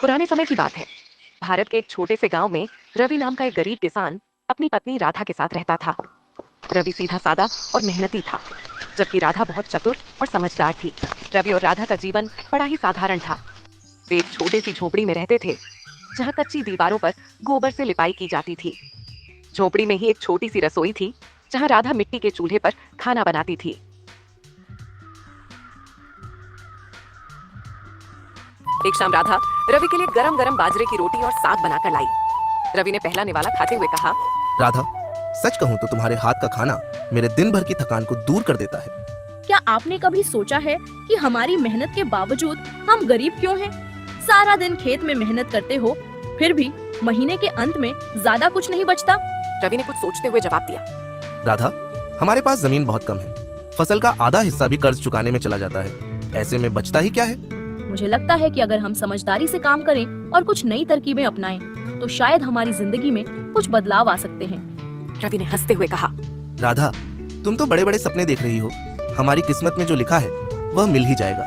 पुराने समय की बात है। भारत के एक छोटे से गांव में रवि नाम का एक गरीब किसान अपनी पत्नी राधा के साथ रहता था। रवि सीधा सादा और मेहनती था, जबकि राधा बहुत चतुर और समझदार थी। रवि और राधा का जीवन बड़ा ही साधारण था। वे एक छोटी सी झोपड़ी में रहते थे, जहाँ कच्ची दीवारों पर गोबर से लिपाई की जाती थी। झोपड़ी में ही एक छोटी सी रसोई थी, जहाँ राधा मिट्टी के चूल्हे पर खाना बनाती थी। एक शाम राधा रवि के लिए गरम गरम बाजरे की रोटी और साग बनाकर लाई। रवि ने पहला निवाला खाते हुए कहा, राधा, सच कहूँ तो तुम्हारे हाथ का खाना मेरे दिन भर की थकान को दूर कर देता है। क्या आपने कभी सोचा है कि हमारी मेहनत के बावजूद हम गरीब क्यों हैं? सारा दिन खेत में मेहनत करते हो, फिर भी महीने के अंत में ज्यादा कुछ नहीं बचता। रवि ने कुछ सोचते हुए जवाब दिया, राधा, हमारे पास जमीन बहुत कम है। फसल का आधा हिस्सा भी कर्ज चुकाने में चला जाता है। ऐसे में बचता ही क्या है? मुझे लगता है कि अगर हम समझदारी से काम करें और कुछ नई तरकीबें अपनाएं, तो शायद हमारी जिंदगी में कुछ बदलाव आ सकते हैं। रवि ने हंसते हुए कहा, राधा, तुम तो बड़े बड़े सपने देख रही हो। हमारी किस्मत में जो लिखा है वह मिल ही जाएगा।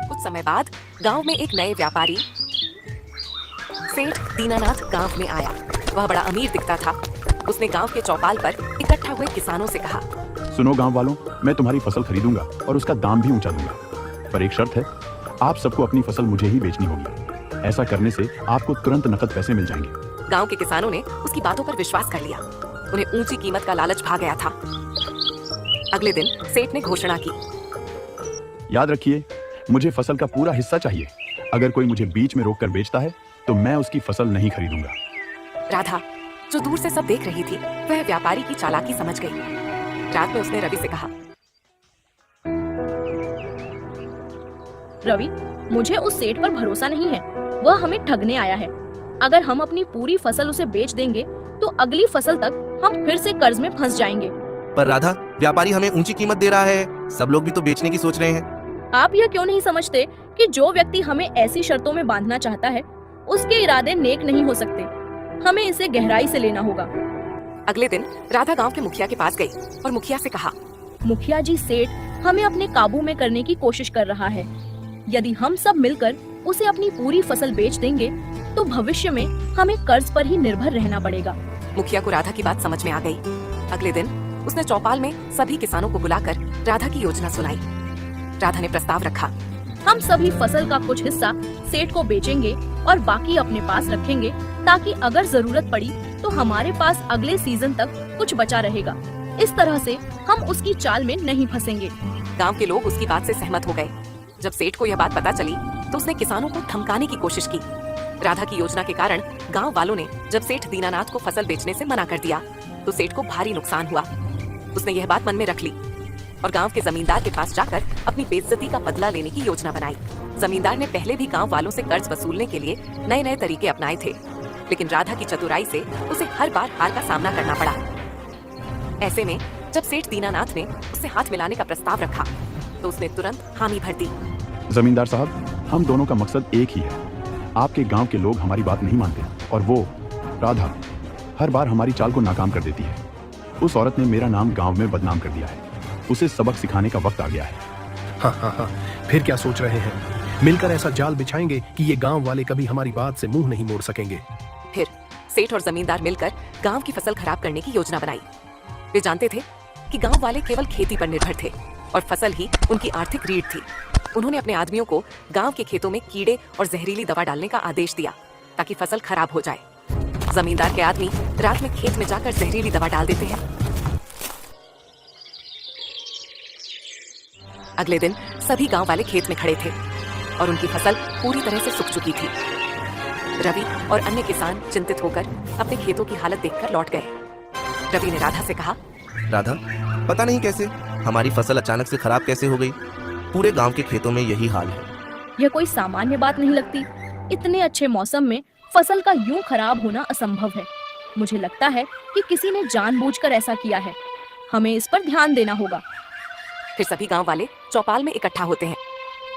कुछ समय बाद गांव में एक नए व्यापारी सेठ दीनानाथ गांव में आया। वह बड़ा अमीर दिखता था। उसने गांव के चौपाल पर इकट्ठा हुए किसानों से कहा, सुनो गांव वालों, मैं तुम्हारी फसल खरीदूंगा और उसका दाम भी ऊंचा दूंगा, पर एक शर्त है, आप सबको अपनी फसल मुझे ही बेचनी होगी। ऐसा करने से आपको तुरंत नकद पैसे मिल जाएंगे। गांव के किसानों ने उसकी बातों पर विश्वास कर लिया। उन्हें ऊंची कीमत का लालच भा गया था। अगले दिन सेठ ने घोषणा की, याद रखिए, मुझे फसल का पूरा हिस्सा चाहिए। अगर कोई मुझे बीच में रोककर बेचता है तो मैं उसकी फसल नहीं खरीदूंगा। राधा, जो दूर से सब देख रही थी, वह व्यापारी की चालाकी समझ गई। रात में उसने रवि से कहा, रवि, मुझे उस सेठ पर भरोसा नहीं है। वह हमें ठगने आया है। अगर हम अपनी पूरी फसल उसे बेच देंगे तो अगली फसल तक हम फिर से कर्ज में फंस जाएंगे। पर राधा, व्यापारी हमें ऊंची कीमत दे रहा है। सब लोग भी तो बेचने की सोच रहे हैं। आप यह क्यों नहीं समझते कि जो व्यक्ति हमें ऐसी शर्तों में बांधना चाहता है, उसके इरादे नेक नहीं हो सकते। हमें इसे गहराई से लेना होगा। अगले दिन राधा गांव के मुखिया के पास गई और मुखिया से कहा, मुखिया जी, सेठ हमें अपने काबू में करने की कोशिश कर रहा है। यदि हम सब मिलकर उसे अपनी पूरी फसल बेच देंगे तो भविष्य में हमें कर्ज पर ही निर्भर रहना पड़ेगा। मुखिया को राधा की बात समझ में आ गई। अगले दिन उसने चौपाल में सभी किसानों को बुलाकर राधा की योजना सुनाई। राधा ने प्रस्ताव रखा, हम सभी फसल का कुछ हिस्सा सेठ को बेचेंगे और बाकी अपने पास रखेंगे, ताकि अगर जरूरत पड़ी तो हमारे पास अगले सीजन तक कुछ बचा रहेगा। इस तरह से हम उसकी चाल में नहीं फंसेंगे। गांव के लोग उसकी बात से सहमत हो गए। जब सेठ को यह बात पता चली तो उसने किसानों को धमकाने की कोशिश की। राधा की योजना के कारण गांव वालों ने जब सेठ दीनानाथ को फसल बेचने से मना कर दिया तो सेठ को भारी नुकसान हुआ। उसने यह बात मन में रख ली और गांव के जमींदार के पास जाकर अपनी बेइज्जती का बदला लेने की योजना बनाई। जमींदार ने पहले भी गांव वालों से कर्ज वसूलने के लिए नए नए तरीके अपनाए थे, लेकिन राधा की चतुराई से उसे हर बार हार का सामना करना पड़ा। ऐसे में जब सेठ दीनानाथ ने उससे हाथ मिलाने का प्रस्ताव रखा तो उसने तुरंत हामी भर दी। जमींदार साहब, हम दोनों का मकसद एक ही है। आपके गांव के लोग हमारी बात नहीं मानते और वो राधा हर बार हमारी चाल को नाकाम कर देती है। उस औरत ने मेरा नाम गांव में बदनाम कर दिया है। उसे सबक सिखाने का वक्त आ गया है। हाँ, फिर क्या सोच रहे हैं? मिलकर ऐसा जाल बिछाएंगे कि ये गांव वाले कभी हमारी बात से मुंह नहीं मोड़ सकेंगे। फिर सेठ और जमींदार मिलकर गांव की फसल खराब करने की योजना बनाई। वे जानते थे कि गांव वाले केवल खेती पर निर्भर थे और फसल ही उनकी आर्थिक रीढ़ थी। उन्होंने अपने आदमियों को गांव के खेतों में कीड़े और जहरीली दवा डालने का आदेश दिया ताकि फसल खराब हो जाए। जमींदार के आदमी रात में खेत में जाकर जहरीली दवा डाल देते हैं। अगले दिन सभी गांव वाले खेत में खड़े थे और उनकी फसल पूरी तरह से सूख चुकी थी। रवि और अन्य किसान चिंतित होकर अपने खेतों की हालत देखकर लौट गए। रवि ने राधा से कहा, राधा, पता नहीं कैसे हमारी फसल अचानक से खराब कैसे हो गई। पूरे गांव के खेतों में यही हाल है। यह कोई सामान्य बात नहीं लगती। इतने अच्छे मौसम में फसल का यूं खराब होना असंभव है। मुझे लगता है कि किसी ने जानबूझकर ऐसा किया है। हमें इस पर ध्यान देना होगा। फिर सभी गांव वाले चौपाल में इकट्ठा होते हैं।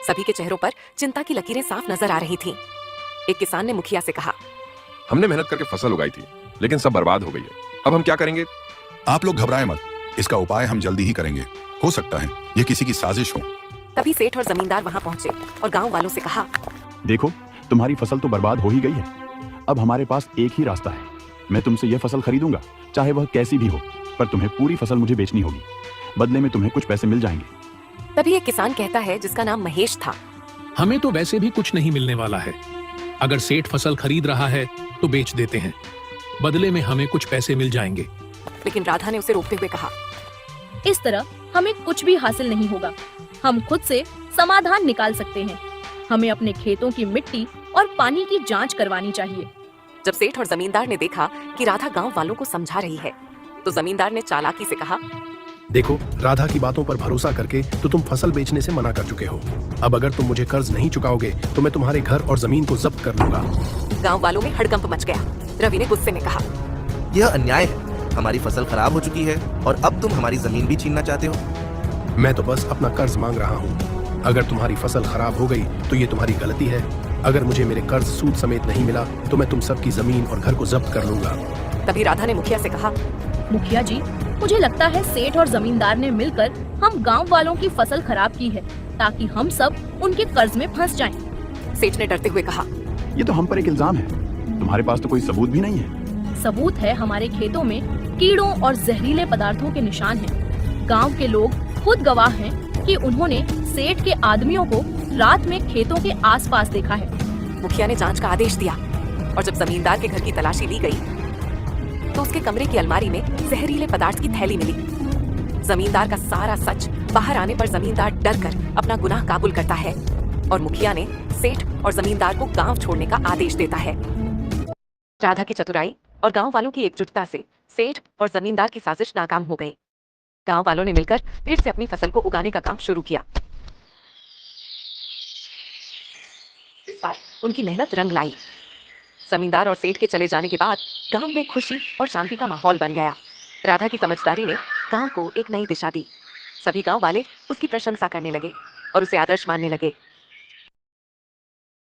सभी के चेहरों पर चिंता की लकीरें साफ नजर आ रही थीं। एक किसान ने मुखिया से कहा, हमने मेहनत करके फसल उगाई थी, लेकिन सब बर्बाद हो गई है। अब हम क्या करेंगे? आप लोग घबराएं मत, इसका उपाय हम जल्दी ही करेंगे। हो सकता है ये किसी की साजिश हो। तभी सेठ और जमींदार वहां पहुंचे और गांव वालों से कहा, देखो, तुम्हारी फसल तो बर्बाद हो ही गई है। अब हमारे पास एक ही रास्ता है। मैं तुमसे यह फसल खरीदूंगा, चाहे वह कैसी भी हो, पर तुम्हें पूरी फसल मुझे बेचनी होगी। बदले में तुम्हें कुछ पैसे मिल जाएंगे। तभी एक किसान कहता है जिसका नाम महेश था। हमें तो वैसे भी कुछ नहीं मिलने वाला है। अगर सेठ फसल खरीद रहा है तो बेच देते हैं, बदले में हमें कुछ पैसे मिल जाएंगे। लेकिन राधा ने उसे रोकते हुए कहा, इस तरह हमें कुछ भी हासिल नहीं होगा। हम खुद से समाधान निकाल सकते हैं। हमें अपने खेतों की मिट्टी और पानी की जांच करवानी चाहिए। जब सेठ और जमींदार ने देखा कि राधा गांव वालों को समझा रही है, तो जमींदार ने चालाकी से कहा, देखो, राधा की बातों पर भरोसा करके तो तुम फसल बेचने से मना कर चुके हो। अब अगर तुम मुझे कर्ज नहीं चुकाओगे तो मैं तुम्हारे घर और जमीन को जब्त कर लूंगा। गांव वालों में हड़कंप मच गया। रवि ने गुस्से में कहा, यह अन्याय है। हमारी फसल खराब हो चुकी है और अब तुम हमारी जमीन भी छीनना चाहते हो। मैं तो बस अपना कर्ज मांग रहा हूँ। अगर तुम्हारी फसल खराब हो गई तो ये तुम्हारी गलती है। अगर मुझे मेरे कर्ज सूद समेत नहीं मिला तो मैं तुम सबकी जमीन और घर को जब्त कर लूंगा। तभी राधा ने मुखिया से कहा, मुखिया जी, मुझे लगता है सेठ और जमींदार ने मिलकर हम गांव वालों की फसल खराब की है, ताकि हम सब उनके कर्ज में फंस जाएं। सेठ ने डरते हुए कहा, ये तो हम पर एक इल्जाम है। तुम्हारे पास तो कोई सबूत भी नहीं है। सबूत है, हमारे खेतों में कीड़ों और जहरीले पदार्थों के निशान हैं। गांव के लोग खुद गवाह हैं कि उन्होंने सेठ के आदमियों को रात में खेतों के आसपास देखा है। मुखिया ने जांच का आदेश दिया और जब जमींदार के घर की तलाशी ली गई तो उसके कमरे की अलमारी में जहरीले पदार्थ की थैली मिली। जमींदार का सारा सच बाहर आने पर जमींदार डर कर अपना गुनाह काबुल करता है और मुखिया ने सेठ और जमींदार को गांव छोड़ने का आदेश देता है। राधा की चतुराई और गांव वालों की एकजुटता से सेठ और जमींदार की साजिश नाकाम हो गई। गांव वालों ने मिलकर फिर से अपनी फसल को उगाने का काम शुरू किया। इस बार उनकी मेहनत रंग लाई। जमींदार और सेठ के चले जाने के बाद गांव में खुशी और शांति का माहौल बन गया। राधा की समझदारी ने गांव को एक नई दिशा दी। सभी गांव वाले उसकी प्रशंसा करने लगे और उसे आदर्श मानने लगे।